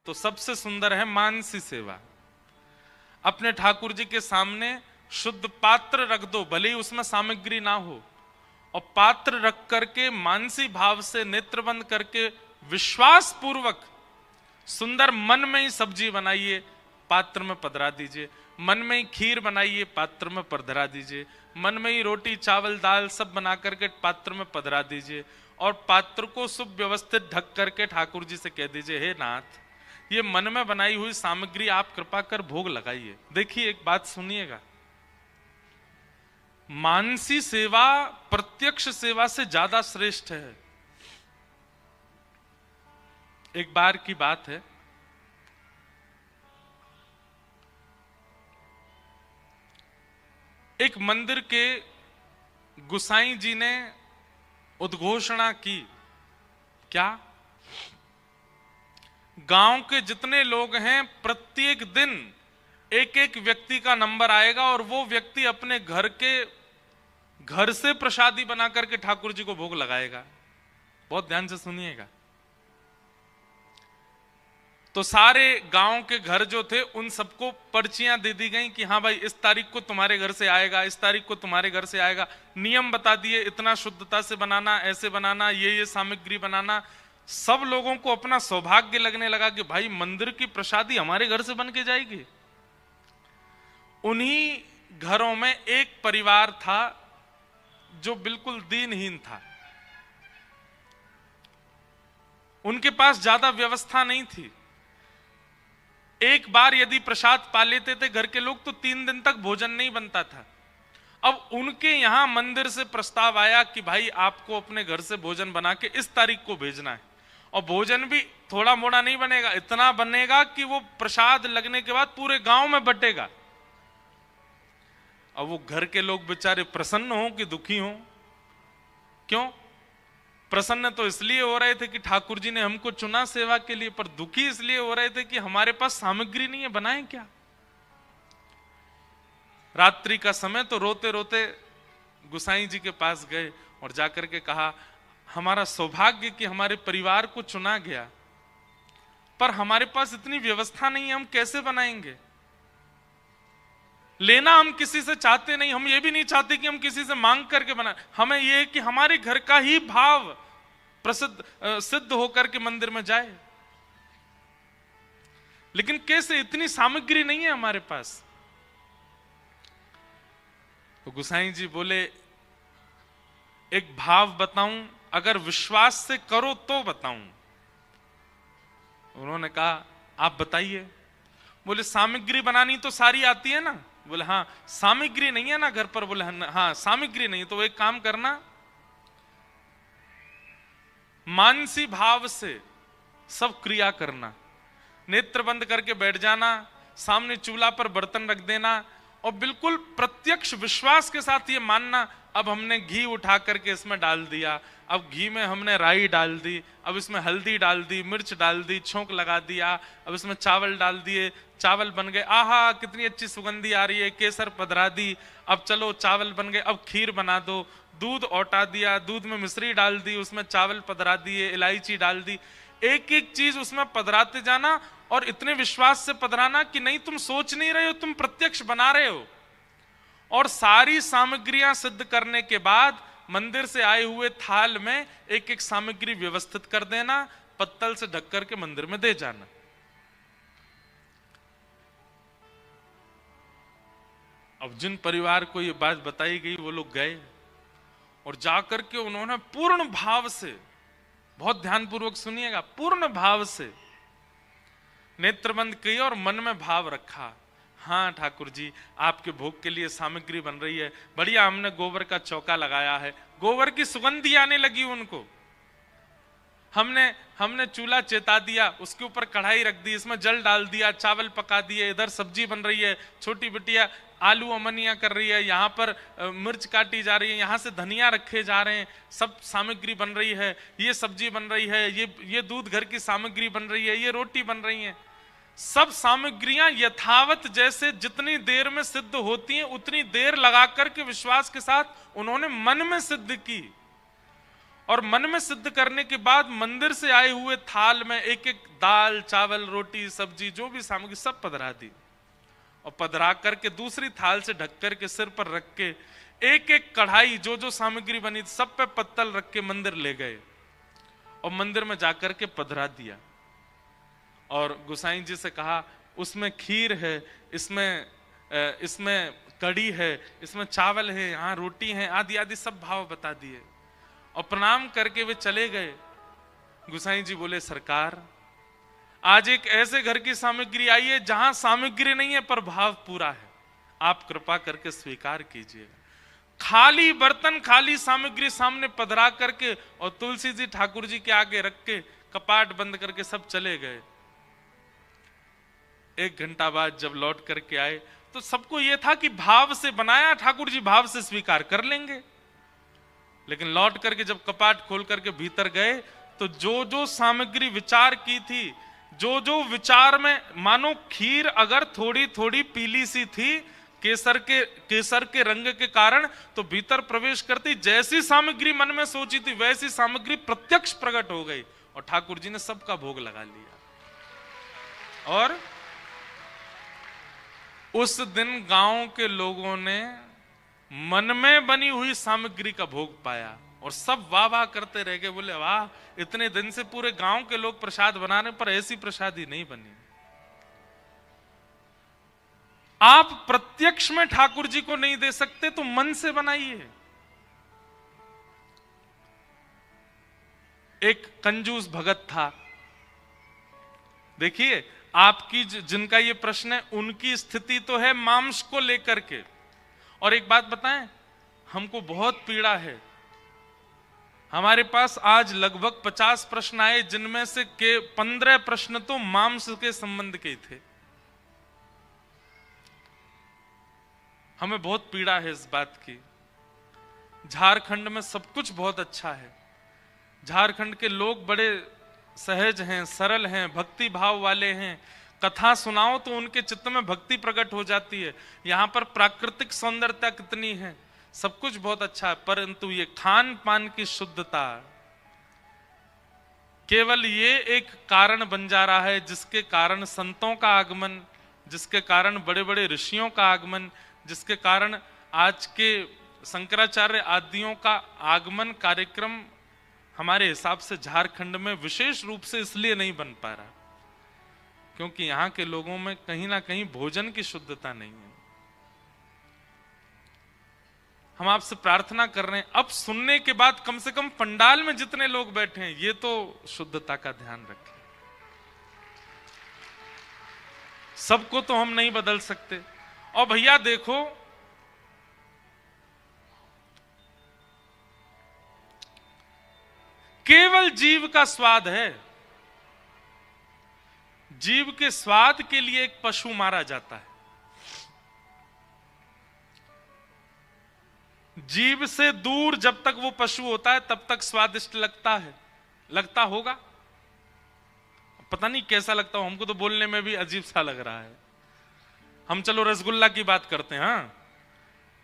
तो सबसे सुंदर है मानसी सेवा। अपने ठाकुर जी के सामने शुद्ध पात्र रख दो, भले ही उसमें सामग्री ना हो, और पात्र रख करके मानसी भाव से नेत्र बंद करके विश्वास पूर्वक सुंदर मन में ही सब्जी बनाइए, पात्र में पधरा दीजिए। मन में ही खीर बनाइए, पात्र में पधरा दीजिए। मन में ही रोटी चावल दाल सब बना करके पात्र में पधरा दीजिए, और पात्र को सुव्यवस्थित ढक करके ठाकुर जी से कह दीजिए, हे नाथ, ये मन में बनाई हुई सामग्री आप कृपा कर भोग लगाइए। देखिए, एक बात सुनिएगा, मानसी सेवा प्रत्यक्ष सेवा से ज्यादा श्रेष्ठ है। एक बार की बात है, एक मंदिर के गुसाई जी ने उद्घोषणा की, क्या? गांव के जितने लोग हैं प्रत्येक दिन एक एक व्यक्ति का नंबर आएगा, और वो व्यक्ति अपने घर से प्रसादी बना करके ठाकुर जी को भोग लगाएगा। बहुत ध्यान से सुनिएगा। तो सारे गांव के घर जो थे उन सबको पर्चियां दे दी गई कि हाँ भाई, इस तारीख को तुम्हारे घर से आएगा, इस तारीख को तुम्हारे घर से आएगा। नियम बता दिए, इतना शुद्धता से बनाना, ऐसे बनाना, ये सामग्री बनाना। सब लोगों को अपना सौभाग्य लगने लगा कि भाई मंदिर की प्रसादी हमारे घर से बन के जाएगी। उन्हीं घरों में एक परिवार था जो बिल्कुल दीनहीन था। उनके पास ज्यादा व्यवस्था नहीं थी। एक बार यदि प्रसाद पा लेते थे घर के लोग तो 3 दिन तक भोजन नहीं बनता था। अब उनके यहां मंदिर से प्रस्ताव आया कि भाई आपको अपने घर से भोजन बना के इस तारीख को भेजना है, और भोजन भी थोड़ा मोड़ा नहीं बनेगा, इतना बनेगा कि वो प्रसाद लगने के बाद पूरे गांव में बटेगा। अब वो घर के लोग बेचारे प्रसन्न हो कि दुखी हो? क्यों? प्रसन्न तो इसलिए हो रहे थे कि ठाकुर जी ने हमको चुना सेवा के लिए, पर दुखी इसलिए हो रहे थे कि हमारे पास सामग्री नहीं है, बनाएं क्या? रात्रि का समय तो रोते रोते गुसाई जी के पास गए और जाकर के कहा, हमारा सौभाग्य कि हमारे परिवार को चुना गया, पर हमारे पास इतनी व्यवस्था नहीं है, हम कैसे बनाएंगे? लेना हम किसी से चाहते नहीं, हम ये भी नहीं चाहते कि हम किसी से मांग करके बनाए। हमें ये है कि हमारे घर का ही भाव सिद्ध होकर के मंदिर में जाए, लेकिन कैसे? इतनी सामग्री नहीं है हमारे पास। तो गुसाई जी बोले, एक भाव बताऊं, अगर विश्वास से करो तो बताऊं। उन्होंने कहा, आप बताइए। बोले, सामग्री बनानी तो सारी आती है ना? बोले, हाँ। सामग्री नहीं है ना घर पर? बोले, हाँ सामग्री नहीं। तो एक काम करना, मानसी भाव से सब क्रिया करना, नेत्र बंद करके बैठ जाना, सामने चूल्हा पर बर्तन रख देना, और बिल्कुल प्रत्यक्ष विश्वास के साथ ये मानना, अब हमने घी उठा करके इसमें डाल दिया, अब घी में हमने राई डाल दी, अब इसमें हल्दी डाल दी, मिर्च डाल दी, छौंक लगा दिया, अब इसमें चावल डाल दिए, चावल बन गए, आहा कितनी अच्छी सुगंधी आ रही है, केसर पधरा दी, अब चलो चावल बन गए, अब खीर बना दो, दूध औटा दिया, दूध में मिश्री डाल दी, उसमें चावल पधरा दिए, इलायची डाल दी, एक एक चीज उसमें पधराते जाना, और इतने विश्वास से पधराना कि नहीं तुम सोच नहीं रहे हो, तुम प्रत्यक्ष बना रहे हो। और सारी सामग्रियां सिद्ध करने के बाद मंदिर से आए हुए थाल में एक एक सामग्री व्यवस्थित कर देना, पत्तल से ढक करके मंदिर में दे जाना। अब जिन परिवार को ये बात बताई गई वो लोग गए और जाकर के उन्होंने पूर्ण भाव से, बहुत ध्यानपूर्वक सुनिएगा, पूर्ण भाव से नेत्रबंद किया और मन में भाव रखा, हाँ ठाकुर जी आपके भोग के लिए सामग्री बन रही है, बढ़िया हमने गोबर का चौका लगाया है, गोबर की सुगंधी आने लगी उनको, हमने चूल्हा चेता दिया, उसके ऊपर कढ़ाई रख दी, इसमें जल डाल दिया, चावल पका दिए, इधर सब्जी बन रही है, छोटी बिटिया आलू अमनिया कर रही है, यहाँ पर मिर्च काटी जा रही है, यहाँ से धनिया रखे जा रहे हैं, सब सामग्री बन रही है, ये सब्जी बन रही है, ये दूध घर की सामग्री बन रही है, ये रोटी बन रही है। सब सामग्रियां यथावत जैसे जितनी देर में सिद्ध होती हैं उतनी देर लगा करके विश्वास के साथ उन्होंने मन में सिद्ध की। और मन में सिद्ध करने के बाद मंदिर से आए हुए थाल में एक एक दाल चावल रोटी सब्जी जो भी सामग्री सब पधरा दी, और पधरा करके दूसरी थाल से ढक करके सिर पर रख के एक एक कढ़ाई जो जो सामग्री बनी थी सब पे पत्तल रख के मंदिर ले गए और मंदिर में जाकर के पधरा दिया। और गोसाई जी से कहा उसमें खीर है, इसमें कड़ी है, इसमें चावल है, यहाँ रोटी है, आदि आदि सब भाव बता दिए और प्रणाम करके वे चले गए। गोसाई जी बोले सरकार आज एक ऐसे घर की सामग्री आई है जहां सामग्री नहीं है पर भाव पूरा है, आप कृपा करके स्वीकार कीजिएगा। खाली बर्तन खाली सामग्री सामने पधरा करके और तुलसी जी ठाकुर जी के आगे रख के कपाट बंद करके सब चले गए। 1 घंटा बाद जब लौट करके आए तो सबको यह था कि भाव से बनाया, ठाकुर जी भाव से स्वीकार कर लेंगे। लेकिन लौट करके जब कपाट खोल करके भीतर गए तो जो जो सामग्री विचार की थी, जो जो विचार में, मानो खीर अगर थोड़ी थोड़ी पीली सी थी केसर के रंग के कारण, तो भीतर प्रवेश करती जैसी सामग्री मन में सोची थी वैसी सामग्री प्रत्यक्ष प्रकट हो गई और ठाकुर जी ने सबका भोग लगा लिया। और उस दिन गांव के लोगों ने मन में बनी हुई सामग्री का भोग पाया और सब वाह वाह करते रह गए, बोले वाह इतने दिन से पूरे गांव के लोग प्रसाद बनाने पर ऐसी प्रसादी नहीं बनी। आप प्रत्यक्ष में ठाकुर जी को नहीं दे सकते तो मन से बनाइए। एक कंजूस भगत था, देखिए आपकी जिनका ये प्रश्न है उनकी स्थिति तो है मांस को लेकर के। और एक बात बताएं, हमको बहुत पीड़ा है, हमारे पास आज लगभग 50 प्रश्न आए जिनमें से के 15 प्रश्न तो मांस के संबंध के थे। हमें बहुत पीड़ा है इस बात की। झारखंड में सब कुछ बहुत अच्छा है, झारखंड के लोग बड़े सहज हैं, सरल हैं, भक्ति भाव वाले हैं, कथा सुनाओ तो उनके चित्त में भक्ति प्रकट हो जाती है। यहाँ पर प्राकृतिक सौंदर्यता कितनी है, सब कुछ बहुत अच्छा है, परंतु ये खान पान की शुद्धता केवल ये एक कारण बन जा रहा है जिसके कारण संतों का आगमन, जिसके कारण बड़े बड़े ऋषियों का आगमन, जिसके कारण आज के शंकराचार्य आदियों का आगमन कार्यक्रम हमारे हिसाब से झारखंड में विशेष रूप से इसलिए नहीं बन पा रहा क्योंकि यहाँ के लोगों में कहीं ना कहीं भोजन की शुद्धता नहीं है। हम आपसे प्रार्थना कर रहे हैं अब सुनने के बाद कम से कम पंडाल में जितने लोग बैठे हैं ये तो शुद्धता का ध्यान रखें। सबको तो हम नहीं बदल सकते। और भैया देखो केवल जीव का स्वाद है, जीव के स्वाद के लिए एक पशु मारा जाता है। जीव से दूर जब तक वो पशु होता है तब तक स्वादिष्ट लगता है, लगता होगा, पता नहीं कैसा लगता हो, हमको तो बोलने में भी अजीब सा लग रहा है। हम चलो रसगुल्ला की बात करते हैं। हाँ,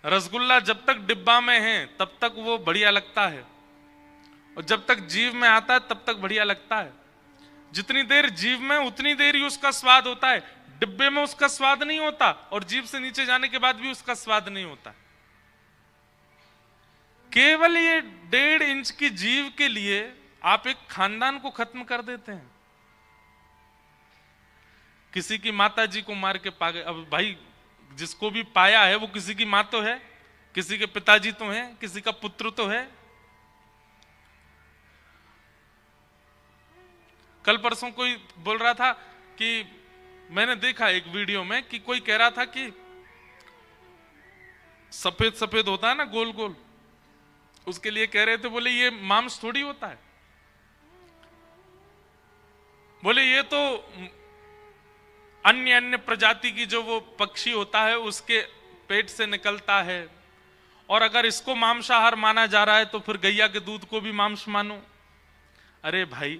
रसगुल्ला जब तक डिब्बा में है तब तक वो बढ़िया लगता है और जब तक जीव में आता है तब तक बढ़िया लगता है। जितनी देर जीव में उतनी देर ही उसका स्वाद होता है, डिब्बे में उसका स्वाद नहीं होता और जीव से नीचे जाने के बाद भी उसका स्वाद नहीं होता। केवल ये 1.5 इंच की जीव के लिए आप एक खानदान को खत्म कर देते हैं। किसी की माता जी को मार के पा गए, अब भाई जिसको भी पाया है वो किसी की मां तो है, किसी के पिताजी तो हैं, किसी का पुत्र तो है। कल परसों कोई बोल रहा था कि मैंने देखा एक वीडियो में कि कोई कह रहा था कि सफेद सफेद होता है ना गोल गोल, उसके लिए कह रहे थे, बोले ये मांस थोड़ी होता है, बोले ये तो अन्य अन्य प्रजाति की जो वो पक्षी होता है उसके पेट से निकलता है और अगर इसको मांसाहार माना जा रहा है तो फिर गैया के दूध को भी मांस मानो। अरे भाई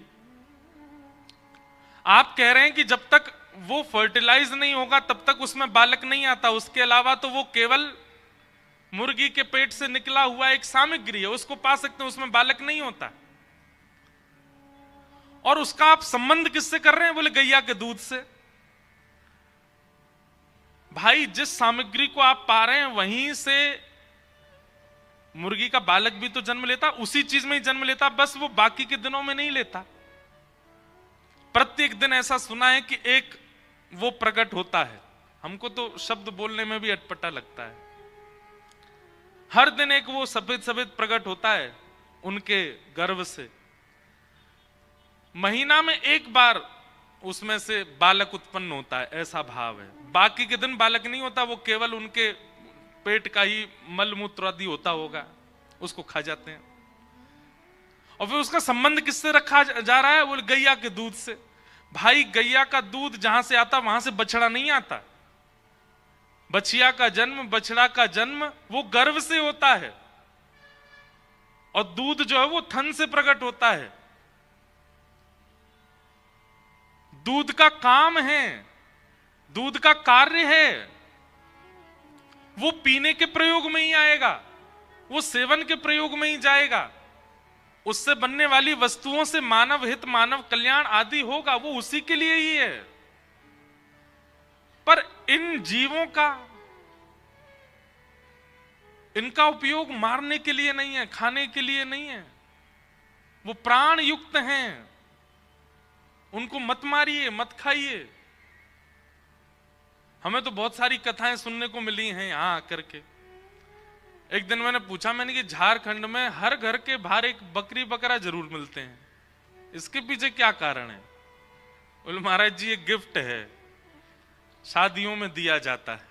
आप कह रहे हैं कि जब तक वो फर्टिलाइज नहीं होगा तब तक उसमें बालक नहीं आता, उसके अलावा तो वो केवल मुर्गी के पेट से निकला हुआ एक सामग्री है, उसको पा सकते हैं, उसमें बालक नहीं होता। और उसका आप संबंध किससे कर रहे हैं? बोले गैया के दूध से। भाई जिस सामग्री को आप पा रहे हैं वहीं से मुर्गी का बालक भी तो जन्म लेता, उसी चीज में ही जन्म लेता, बस वो बाकी के दिनों में नहीं लेता। प्रत्येक दिन ऐसा सुना है कि एक वो प्रकट होता है। हमको तो शब्द बोलने में भी अटपटा लगता है। हर दिन एक वो सफेद सफेद प्रकट होता है उनके गर्भ से। महीना में एक बार उसमें से बालक उत्पन्न होता है, ऐसा भाव है। बाकी के दिन बालक नहीं होता, वो केवल उनके पेट का ही मल मूत्र आदि होता होगा, उसको खा जाते हैं। और फिर उसका संबंध किससे रखा जा रहा है? वो गैया के दूध से। भाई गैया का दूध जहां से आता वहां से बछड़ा नहीं आता। बछिया का जन्म, बछड़ा का जन्म वो गर्भ से होता है, और दूध जो है वो थन से प्रकट होता है। दूध का काम है, दूध का कार्य है, वो पीने के प्रयोग में ही आएगा, वो सेवन के प्रयोग में ही जाएगा। उससे बनने वाली वस्तुओं से मानव हित, मानव कल्याण आदि होगा, वो उसी के लिए ही है। पर इन जीवों का, इनका उपयोग मारने के लिए नहीं है, खाने के लिए नहीं है। वो प्राण युक्त हैं, उनको मत मारिए, मत खाइए। हमें तो बहुत सारी कथाएं सुनने को मिली हैं यहां आकर के। एक दिन मैंने पूछा, मैंने कि झारखंड में हर घर के बाहर एक बकरी बकरा जरूर मिलते हैं, इसके पीछे क्या कारण है? बोले महाराज जी ये गिफ्ट है, शादियों में दिया जाता है।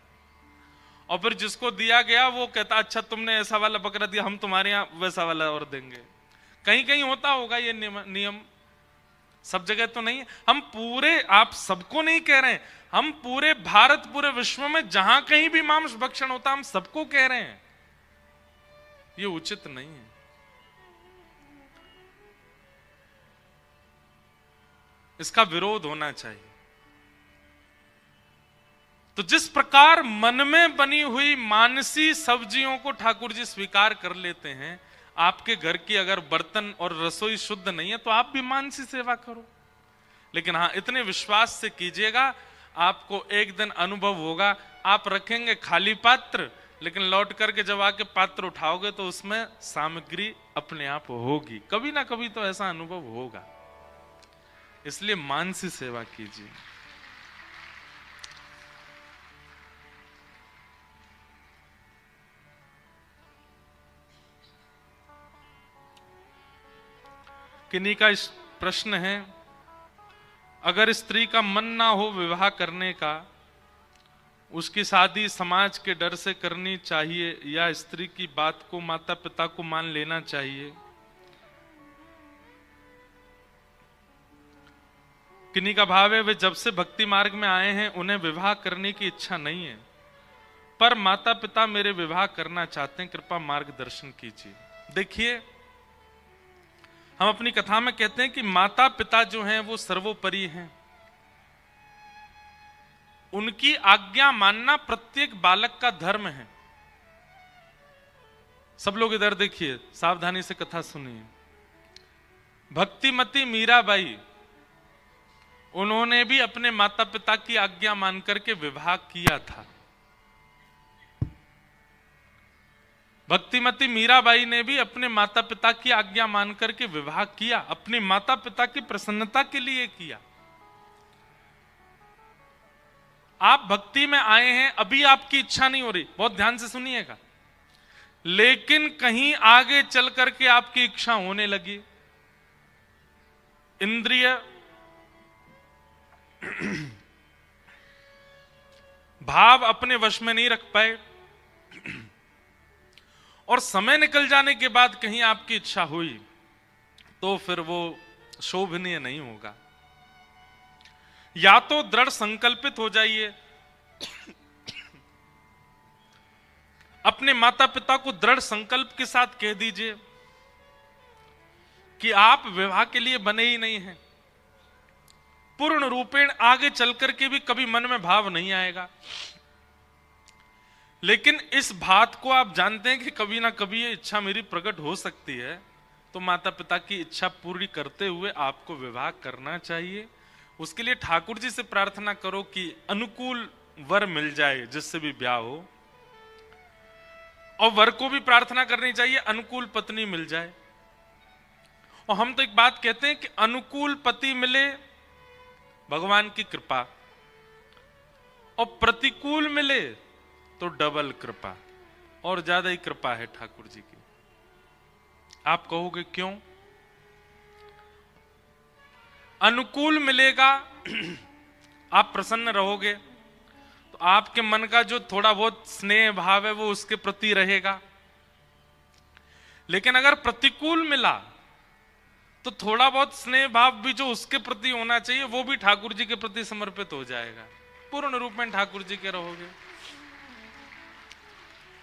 और फिर जिसको दिया गया वो कहता अच्छा तुमने ऐसा वाला बकरा दिया, हम तुम्हारे यहां वैसा वाला और देंगे। कहीं कहीं होता होगा ये नियम, सब जगह तो नहीं है। हम पूरे, आप सबको नहीं कह रहे हैं, हम पूरे भारत, पूरे विश्व में जहां कहीं भी मांस भक्षण होता हम सबको कह रहे हैं, ये उचित नहीं है। इसका विरोध होना चाहिए। तो जिस प्रकार मन में बनी हुई मानसी सब्जियों को ठाकुर जी स्वीकार कर लेते हैं, आपके घर की अगर बर्तन और रसोई शुद्ध नहीं है तो आप भी मानसी सेवा करो। लेकिन हाँ, इतने विश्वास से कीजिएगा, आपको एक दिन अनुभव होगा। आप रखेंगे खाली पात्र, लेकिन लौट करके जब आके पात्र उठाओगे तो उसमें सामग्री अपने आप होगी। कभी ना कभी तो ऐसा अनुभव होगा। इसलिए मानसी सेवा कीजिए। किन्हीं का इस प्रश्न है, अगर स्त्री का मन ना हो विवाह करने का, उसकी शादी समाज के डर से करनी चाहिए या स्त्री की बात को माता पिता को मान लेना चाहिए? किन्हीं का भाव है वे जब से भक्ति मार्ग में आए हैं उन्हें विवाह करने की इच्छा नहीं है, पर माता पिता मेरे विवाह करना चाहते हैं, कृपया मार्गदर्शन कीजिए। देखिए, हम अपनी कथा में कहते हैं कि माता पिता जो हैं वो सर्वोपरि हैं। उनकी आज्ञा मानना प्रत्येक बालक का धर्म है। सब लोग इधर देखिए, सावधानी से कथा सुनिए। भक्तिमती मीराबाई, उन्होंने भी अपने माता पिता की आज्ञा मान करके विवाह किया था। भक्तिमती मीराबाई ने भी अपने माता पिता की आज्ञा मान करके विवाह किया, अपने माता पिता की प्रसन्नता के लिए किया। आप भक्ति में आए हैं, अभी आपकी इच्छा नहीं हो रही, बहुत ध्यान से सुनिएगा, लेकिन कहीं आगे चल करके आपकी इच्छा होने लगी, इंद्रिय भाव अपने वश में नहीं रख पाए, और समय निकल जाने के बाद कहीं आपकी इच्छा हुई, तो फिर वो शोभनीय नहीं होगा। या तो दृढ़ संकल्पित हो जाइए, अपने माता पिता को दृढ़ संकल्प के साथ कह दीजिए कि आप विवाह के लिए बने ही नहीं हैं। पूर्ण रूपेण आगे चल करके भी कभी मन में भाव नहीं आएगा। लेकिन इस बात को आप जानते हैं कि कभी ना कभी ये इच्छा मेरी प्रकट हो सकती है, तो माता पिता की इच्छा पूरी करते हुए आपको विवाह करना चाहिए। उसके लिए ठाकुर जी से प्रार्थना करो कि अनुकूल वर मिल जाए जिससे भी ब्याह हो, और वर को भी प्रार्थना करनी चाहिए अनुकूल पत्नी मिल जाए। और हम तो एक बात कहते हैं कि अनुकूल पति मिले भगवान की कृपा, और प्रतिकूल मिले तो डबल कृपा, और ज्यादा ही कृपा है ठाकुर जी की। आप कहोगे क्यों? अनुकूल मिलेगा, आप प्रसन्न रहोगे, तो आपके मन का जो थोड़ा बहुत स्नेह भाव है वो उसके प्रति रहेगा। लेकिन अगर प्रतिकूल मिला तो थोड़ा बहुत स्नेह भाव भी जो उसके प्रति होना चाहिए वो भी ठाकुर जी के प्रति समर्पित हो जाएगा, पूर्ण रूप में ठाकुर जी के रहोगे।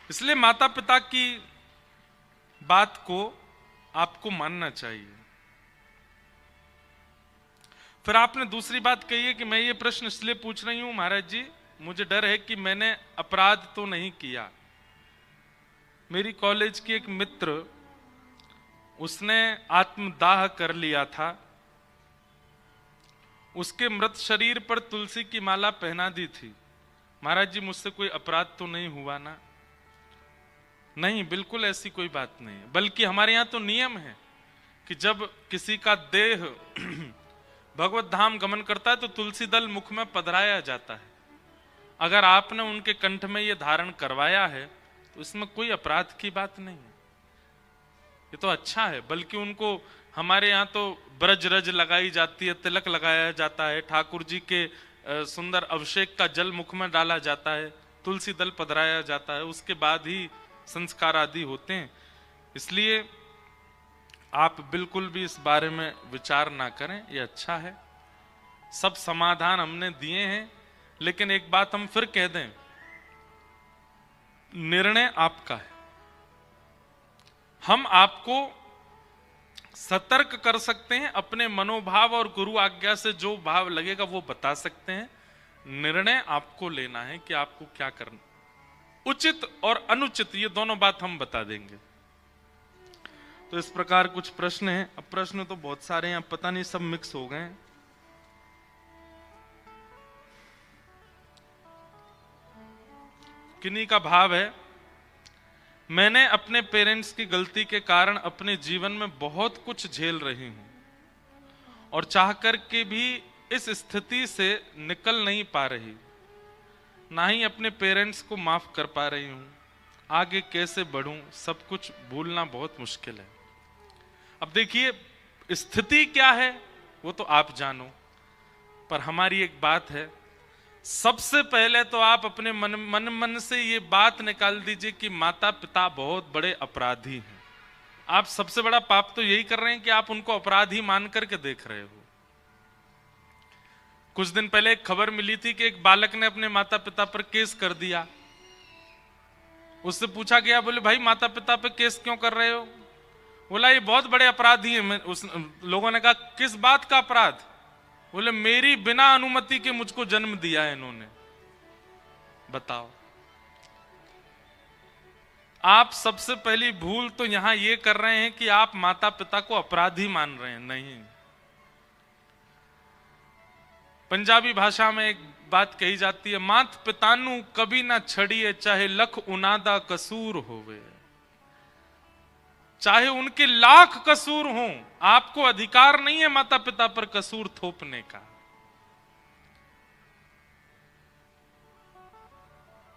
इसलिए माता पिता की बात को आपको मानना चाहिए। फिर आपने दूसरी बात कही है कि मैं ये प्रश्न इसलिए पूछ रही हूं महाराज जी, मुझे डर है कि मैंने अपराध तो नहीं किया। मेरी कॉलेज की एक मित्र, उसने आत्मदाह कर लिया था, उसके मृत शरीर पर तुलसी की माला पहना दी थी। महाराज जी मुझसे कोई अपराध तो नहीं हुआ ना? नहीं, बिल्कुल ऐसी कोई बात नहीं है। बल्कि हमारे यहां तो नियम है कि जब किसी का देह भगवत धाम गमन करता है तो तुलसी दल मुख में पधराया जाता है। अगर आपने उनके कंठ में यह धारण करवाया है तो इसमें कोई अपराध की बात नहीं है, ये तो अच्छा है। बल्कि उनको हमारे यहाँ तो ब्रज रज लगाई जाती है, तिलक लगाया जाता है, ठाकुर जी के सुंदर अभिषेक का जल मुख में डाला जाता है, तुलसी दल पधराया जाता है, उसके बाद ही संस्कार आदि होते हैं। इसलिए आप बिल्कुल भी इस बारे में विचार ना करें, ये अच्छा है। सब समाधान हमने दिए हैं, लेकिन एक बात हम फिर कह दें, निर्णय आपका है। हम आपको सतर्क कर सकते हैं, अपने मनोभाव और गुरु आज्ञा से जो भाव लगेगा वो बता सकते हैं। निर्णय आपको लेना है कि आपको क्या करना, उचित और अनुचित, ये दोनों बात हम बता देंगे। तो इस प्रकार कुछ प्रश्न हैं। अब प्रश्न तो बहुत सारे हैं, अब पता नहीं सब मिक्स हो गए हैं। किन्हीं का भाव है, मैंने अपने पेरेंट्स की गलती के कारण अपने जीवन में बहुत कुछ झेल रही हूं और चाह कर के भी इस स्थिति से निकल नहीं पा रही, ना ही अपने पेरेंट्स को माफ कर पा रही हूं। आगे कैसे बढ़ूं? सब कुछ भूलना बहुत मुश्किल है। अब देखिए, स्थिति क्या है वो तो आप जानो, पर हमारी एक बात है, सबसे पहले तो आप अपने मन से ये बात निकाल दीजिए कि माता पिता बहुत बड़े अपराधी हैं। आप सबसे बड़ा पाप तो यही कर रहे हैं कि आप उनको अपराधी मान करके देख रहे हो। कुछ दिन पहले एक खबर मिली थी कि एक बालक ने अपने माता पिता पर केस कर दिया। उससे पूछा गया, बोले भाई माता पिता पे केस क्यों कर रहे हो? बोला ये बहुत बड़े अपराधी हैं। उस लोगों ने कहा किस बात का अपराध? बोले मेरी बिना अनुमति के मुझको जन्म दिया है इन्होंने। बताओ, आप सबसे पहली भूल तो यहां ये कर रहे हैं कि आप माता पिता को अपराधी मान रहे हैं। नहीं, पंजाबी भाषा में एक बात कही जाती है, मात पितानु कभी ना छड़िए चाहे लख उनादा कसूर होवे। चाहे उनके लाख कसूर हों, आपको अधिकार नहीं है माता पिता पर कसूर थोपने का।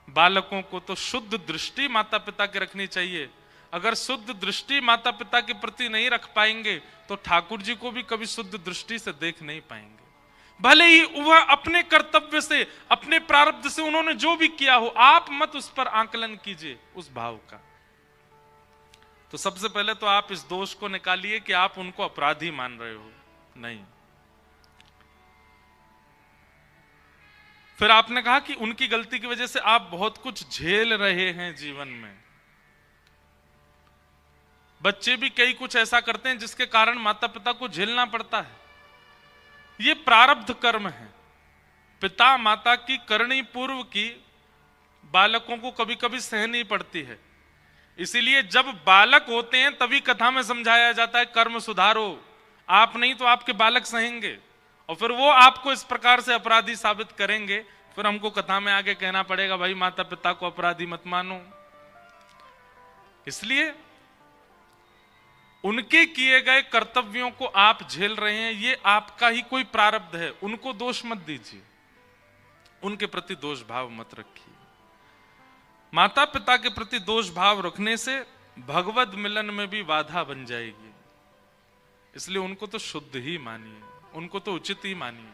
बालकों को तो शुद्ध दृष्टि माता पिता की रखनी चाहिए। अगर शुद्ध दृष्टि माता पिता के प्रति नहीं रख पाएंगे तो ठाकुर जी को भी कभी शुद्ध दृष्टि से देख नहीं पाएंगे। भले ही वह अपने कर्तव्य से, अपने प्रारब्ध से उन्होंने जो भी किया हो, आप मत उस पर आकलन कीजिए उस भाव का। तो सबसे पहले तो आप इस दोष को निकालिए कि आप उनको अपराधी मान रहे हो। नहीं। फिर आपने कहा कि उनकी गलती की वजह से आप बहुत कुछ झेल रहे हैं जीवन में। बच्चे भी कई कुछ ऐसा करते हैं जिसके कारण माता पिता को झेलना पड़ता है। ये प्रारब्ध कर्म है। पिता माता की करणी पूर्व की बालकों को कभी कभी सहनी पड़ती है। इसीलिए जब बालक होते हैं तभी कथा में समझाया जाता है कर्म सुधारो, आप नहीं तो आपके बालक सहेंगे, और फिर वो आपको इस प्रकार से अपराधी साबित करेंगे, फिर हमको कथा में आगे कहना पड़ेगा भाई माता पिता को अपराधी मत मानो। इसलिए उनके किए गए कर्तव्यों को आप झेल रहे हैं, ये आपका ही कोई प्रारब्ध है, उनको दोष मत दीजिए, उनके प्रति दोष भाव मत रखिए। माता पिता के प्रति दोष भाव रखने से भगवत मिलन में भी बाधा बन जाएगी, इसलिए उनको तो शुद्ध ही मानिए, उनको तो उचित ही मानिए।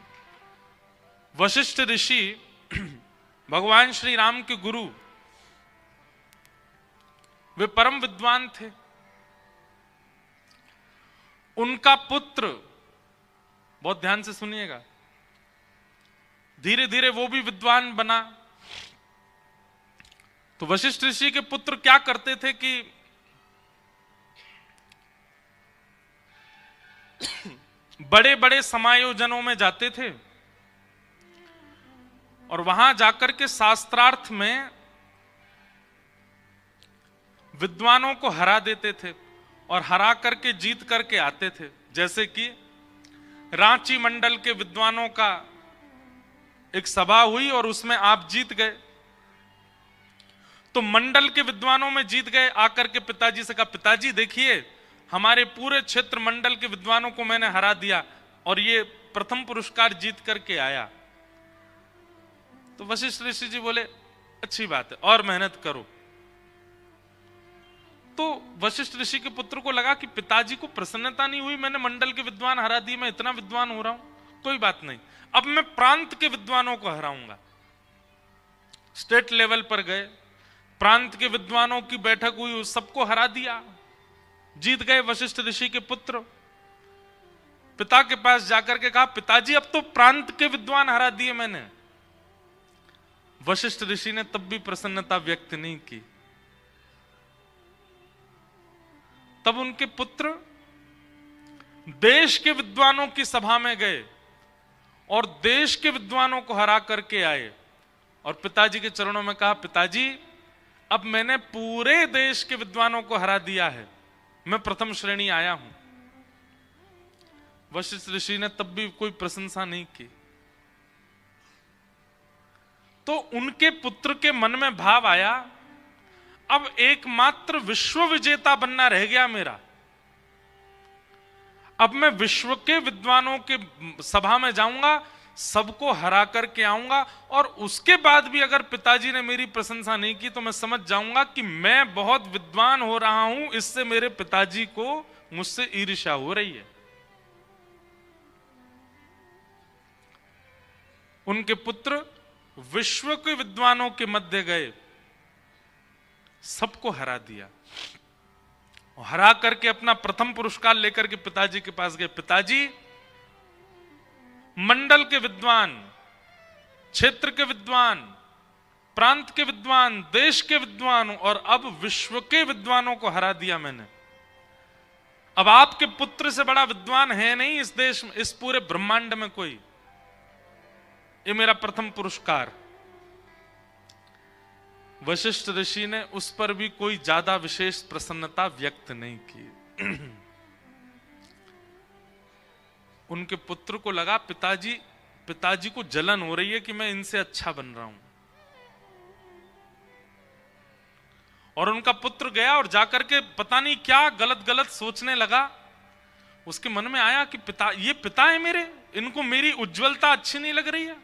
वशिष्ठ ऋषि भगवान श्री राम के गुरु, वे परम विद्वान थे। उनका पुत्र, बहुत ध्यान से सुनिएगा, धीरे धीरे वो भी विद्वान बना। तो वशिष्ठ ऋषि के पुत्र क्या करते थे कि बड़े बड़े समायोजनों में जाते थे और वहां जाकर के शास्त्रार्थ में विद्वानों को हरा देते थे और हरा करके जीत करके आते थे। जैसे कि रांची मंडल के विद्वानों का एक सभा हुई और उसमें आप जीत गए, तो मंडल के विद्वानों में जीत गए, आकर के पिताजी से कहा पिताजी देखिए हमारे पूरे क्षेत्र मंडल के विद्वानों को मैंने हरा दिया और ये प्रथम पुरस्कार जीत करके आया। तो वशिष्ठ ऋषि जी बोले अच्छी बात है और मेहनत करो। तो वशिष्ठ ऋषि के पुत्र को लगा कि पिताजी को प्रसन्नता नहीं हुई, मैंने मंडल के विद्वान हरा दिए, मैं इतना विद्वान हो रहा हूं, कोई बात नहीं, अब मैं प्रांत के विद्वानों को हराऊंगा। स्टेट लेवल पर गए, प्रांत के विद्वानों की बैठक हुई, सबको हरा दिया, जीत गए वशिष्ठ ऋषि के पुत्र। पिता के पास जाकर के कहा पिताजी अब तो प्रांत के विद्वान हरा दिए मैंने। वशिष्ठ ऋषि ने तब भी प्रसन्नता व्यक्त नहीं की। तब उनके पुत्र देश के विद्वानों की सभा में गए और देश के विद्वानों को हरा करके आए और पिताजी के चरणों में कहा पिताजी अब मैंने पूरे देश के विद्वानों को हरा दिया है, मैं प्रथम श्रेणी आया हूं। वशिष्ठ ऋषि ने तब भी कोई प्रशंसा नहीं की। तो उनके पुत्र के मन में भाव आया अब एकमात्र विश्व विजेता बनना रह गया मेरा, अब मैं विश्व के विद्वानों के सभा में जाऊंगा, सबको हरा करके आऊंगा और उसके बाद भी अगर पिताजी ने मेरी प्रशंसा नहीं की तो मैं समझ जाऊंगा कि मैं बहुत विद्वान हो रहा हूं, इससे मेरे पिताजी को मुझसे ईर्ष्या हो रही है। उनके पुत्र विश्व के विद्वानों के मध्य गए, सबको हरा दिया, हरा करके अपना प्रथम पुरस्कार लेकर के पिताजी के पास गए। पिताजी मंडल के विद्वान, क्षेत्र के विद्वान, प्रांत के विद्वान, देश के विद्वान और अब विश्व के विद्वानों को हरा दिया मैंने। अब आपके पुत्र से बड़ा विद्वान है नहीं इस देश में, इस पूरे ब्रह्मांड में कोई। ये मेरा प्रथम पुरस्कार। वशिष्ठ ऋषि ने उस पर भी कोई ज्यादा विशेष प्रसन्नता व्यक्त नहीं की। उनके पुत्र को लगा पिताजी को जलन हो रही है कि मैं इनसे अच्छा बन रहा हूं। और उनका पुत्र गया और जाकर के पता नहीं क्या गलत गलत सोचने लगा। उसके मन में आया कि ये पिता है मेरे, इनको मेरी उज्जवलता अच्छी नहीं लग रही है,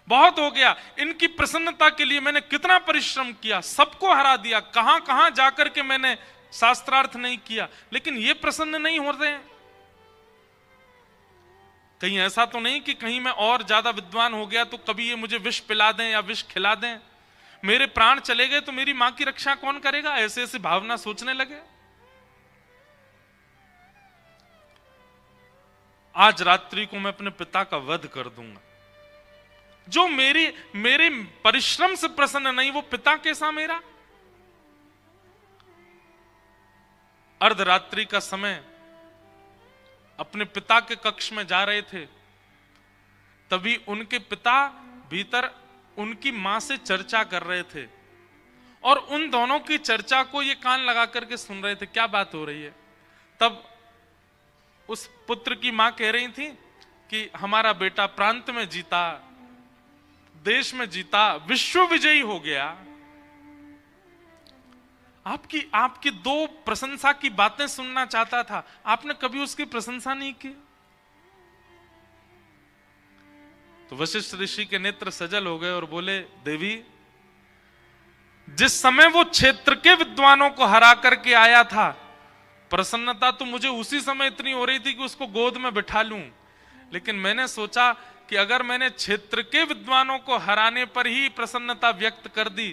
बहुत हो गया, इनकी प्रसन्नता के लिए मैंने कितना परिश्रम किया, सबको हरा दिया, कहां कहां जाकर के मैंने शास्त्रार्थ नहीं किया, लेकिन ये प्रसन्न नहीं हो रहे हैं। कहीं ऐसा तो नहीं कि कहीं मैं और ज्यादा विद्वान हो गया तो कभी ये मुझे विष पिला दें या विष खिला दें, मेरे प्राण चले गए तो मेरी मां की रक्षा कौन करेगा, ऐसे ऐसे भावना सोचने लगे। आज रात्रि को मैं अपने पिता का वध कर दूंगा। जो मेरे परिश्रम से प्रसन्न नहीं, वो पिता कैसा मेरा। अर्धरात्रि का समय अपने पिता के कक्ष में जा रहे थे, तभी उनके पिता भीतर उनकी मां से चर्चा कर रहे थे और उन दोनों की चर्चा को ये कान लगा करके सुन रहे थे, क्या बात हो रही है। तब उस पुत्र की मां कह रही थी कि हमारा बेटा प्रांत में जीता, देश में जीता, विश्व विजयी हो गया। आपकी दो प्रशंसा की बातें सुनना चाहता था, आपने कभी उसकी प्रशंसा नहीं की। तो वशिष्ठ ऋषि के नेत्र सजल हो गए और बोले, देवी, जिस समय वो क्षेत्र के विद्वानों को हरा करके आया था, प्रसन्नता तो मुझे उसी समय इतनी हो रही थी कि उसको गोद में बिठा लूं, लेकिन मैंने सोचा कि अगर मैंने क्षेत्र के विद्वानों को हराने पर ही प्रसन्नता व्यक्त कर दी,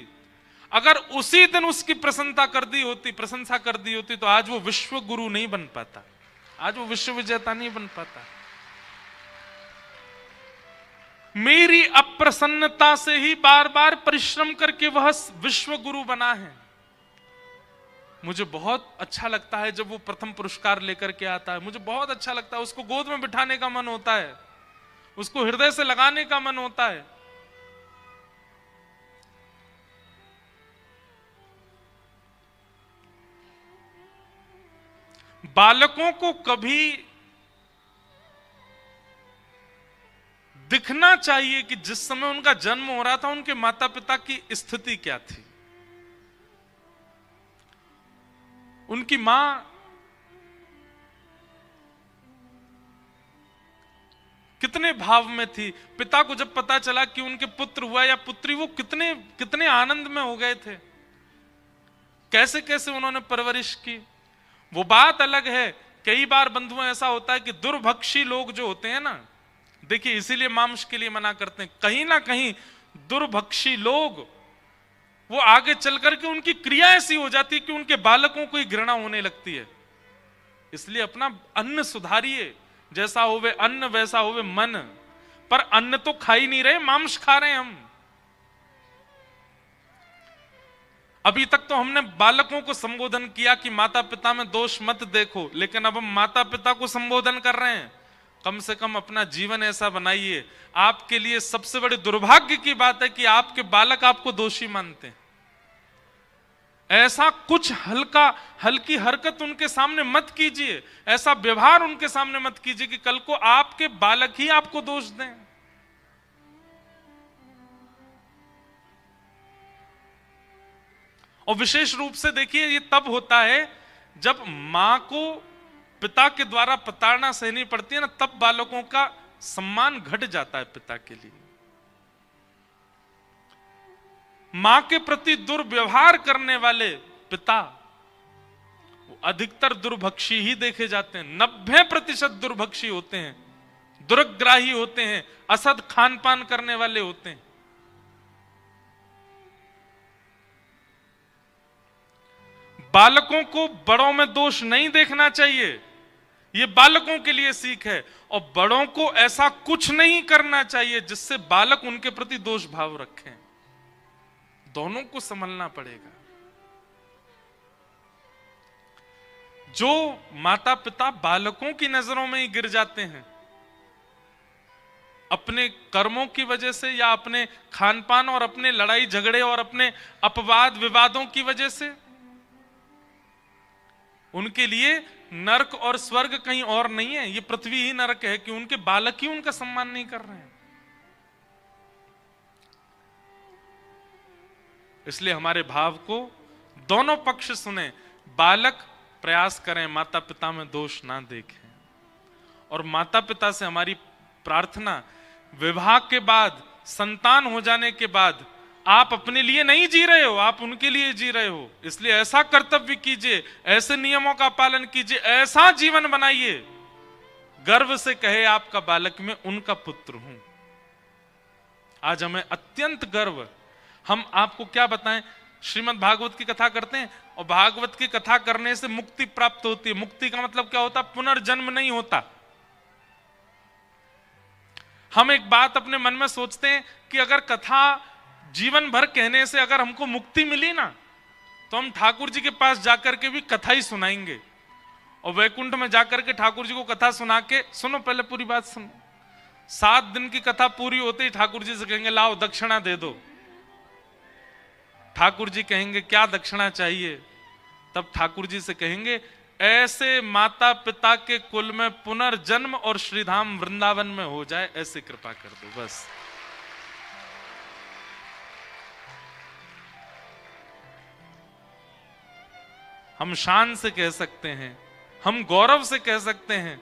अगर उसी दिन उसकी प्रसन्नता कर दी होती, प्रशंसा कर दी होती, तो आज वो विश्व गुरु नहीं बन पाता, आज वो विश्व विजेता नहीं बन पाता। मेरी अप्रसन्नता से ही बार बार परिश्रम करके वह विश्व गुरु बना है। मुझे बहुत अच्छा लगता है जब वो प्रथम पुरस्कार लेकर के आता है, मुझे बहुत अच्छा लगता है, उसको गोद में बिठाने का मन होता है, उसको हृदय से लगाने का मन होता है। बालकों को कभी दिखना चाहिए कि जिस समय उनका जन्म हो रहा था उनके माता पिता की स्थिति क्या थी, उनकी मां कितने भाव में थी। पिता को जब पता चला कि उनके पुत्र हुआ या पुत्री, वो कितने कितने आनंद में हो गए थे, कैसे कैसे उन्होंने परवरिश की। वो बात अलग है, कई बार बंधुओं ऐसा होता है कि दुर्भक्षी लोग जो होते हैं ना, देखिए इसीलिए मांस के लिए मना करते हैं, कहीं ना कहीं दुर्भक्षी लोग वो आगे चल करके उनकी क्रिया ऐसी हो जाती है कि उनके बालकों को ही घृणा होने लगती है। इसलिए अपना अन्न सुधारिए, जैसा होवे अन्न वैसा होवे मन। पर अन्न तो खा ही नहीं रहे, मांस खा रहे हैं हम। अभी तक तो हमने बालकों को संबोधन किया कि माता पिता में दोष मत देखो, लेकिन अब हम माता पिता को संबोधन कर रहे हैं। कम से कम अपना जीवन ऐसा बनाइए। आपके लिए सबसे बड़े दुर्भाग्य की बात है कि आपके बालक आपको दोषी मानते हैं। ऐसा कुछ हल्की हरकत उनके सामने मत कीजिए, ऐसा व्यवहार उनके सामने मत कीजिए कि कल को आपके बालक ही आपको दोष दें। और विशेष रूप से देखिए, ये तब होता है जब मां को पिता के द्वारा प्रताड़ना सहनी पड़ती है ना, तब बालकों का सम्मान घट जाता है पिता के लिए। मां के प्रति दुर्व्यवहार करने वाले पिता वो अधिकतर दुर्भक्षी ही देखे जाते हैं। 90% दुर्भक्षी होते हैं, दुर्ग्राही होते हैं, असद खान पान करने वाले होते हैं। बालकों को बड़ों में दोष नहीं देखना चाहिए, ये बालकों के लिए सीख है। और बड़ों को ऐसा कुछ नहीं करना चाहिए जिससे बालक उनके प्रति दोष भाव रखें। दोनों को संभलना पड़ेगा। जो माता पिता बालकों की नजरों में ही गिर जाते हैं, अपने कर्मों की वजह से या अपने खान पान और अपने लड़ाई झगड़े और अपने अपवाद विवादों की वजह से, उनके लिए नरक और स्वर्ग कहीं और नहीं है, ये पृथ्वी ही नरक है कि उनके बालक ही उनका सम्मान नहीं कर रहे हैं। इसलिए हमारे भाव को दोनों पक्ष सुने। बालक प्रयास करें माता पिता में दोष ना देखें। और माता पिता से हमारी प्रार्थना, विवाह के बाद, संतान हो जाने के बाद आप अपने लिए नहीं जी रहे हो, आप उनके लिए जी रहे हो। इसलिए ऐसा कर्तव्य कीजिए, ऐसे नियमों का पालन कीजिए, ऐसा जीवन बनाइए, गर्व से कहे आपका बालक मैं उनका पुत्र हूं। आज हमें अत्यंत गर्व। हम आपको क्या बताएं, श्रीमद् भागवत की कथा करते हैं और भागवत की कथा करने से मुक्ति प्राप्त होती है। मुक्ति का मतलब क्या होता है? पुनर्जन्म नहीं होता। हम एक बात अपने मन में सोचते हैं कि अगर कथा जीवन भर कहने से अगर हमको मुक्ति मिली ना, तो हम ठाकुर जी के पास जाकर के भी कथा ही सुनाएंगे और वैकुंठ में जाकर के ठाकुर जी को कथा सुना के, सुनो पहले पूरी बात सुनो, 7 दिन की कथा पूरी होते ही ठाकुर जी से कहेंगे लाओ दक्षिणा दे दो। ठाकुर जी कहेंगे क्या दक्षिणा चाहिए? तब ठाकुर जी से कहेंगे ऐसे माता पिता के कुल में पुनर्जन्म और श्रीधाम वृंदावन में हो जाए, ऐसे कृपा कर दो बस। हम शान से कह सकते हैं, हम गौरव से कह सकते हैं,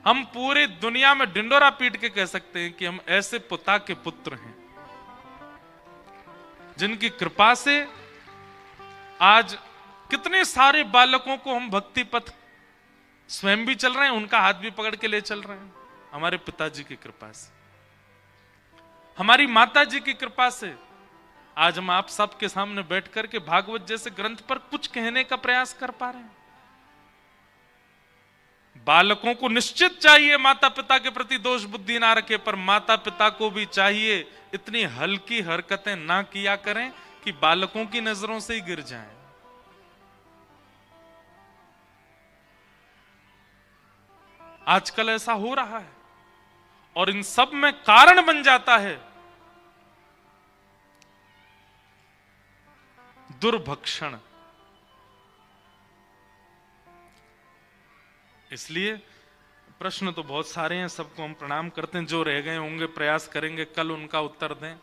हम पूरी दुनिया में ढिंडोरा पीट के कह सकते हैं कि हम ऐसे पिता के पुत्र हैं जिनकी कृपा से आज कितने सारे बालकों को हम भक्ति पथ स्वयं भी चल रहे हैं, उनका हाथ भी पकड़ के ले चल रहे हैं। हमारे पिताजी की कृपा से, हमारी माता जी की कृपा से आज हम आप सबके सामने बैठ करके भागवत जैसे ग्रंथ पर कुछ कहने का प्रयास कर पा रहे हैं। बालकों को निश्चित चाहिए माता पिता के प्रति दोष बुद्धि ना रखे, पर माता पिता को भी चाहिए इतनी हल्की हरकतें ना किया करें कि बालकों की नजरों से ही गिर जाएं। आजकल ऐसा हो रहा है और इन सब में कारण बन जाता है दुर्भक्षण। इसलिए प्रश्न तो बहुत सारे हैं, सबको हम प्रणाम करते हैं, जो रह गए होंगे प्रयास करेंगे कल उनका उत्तर दें।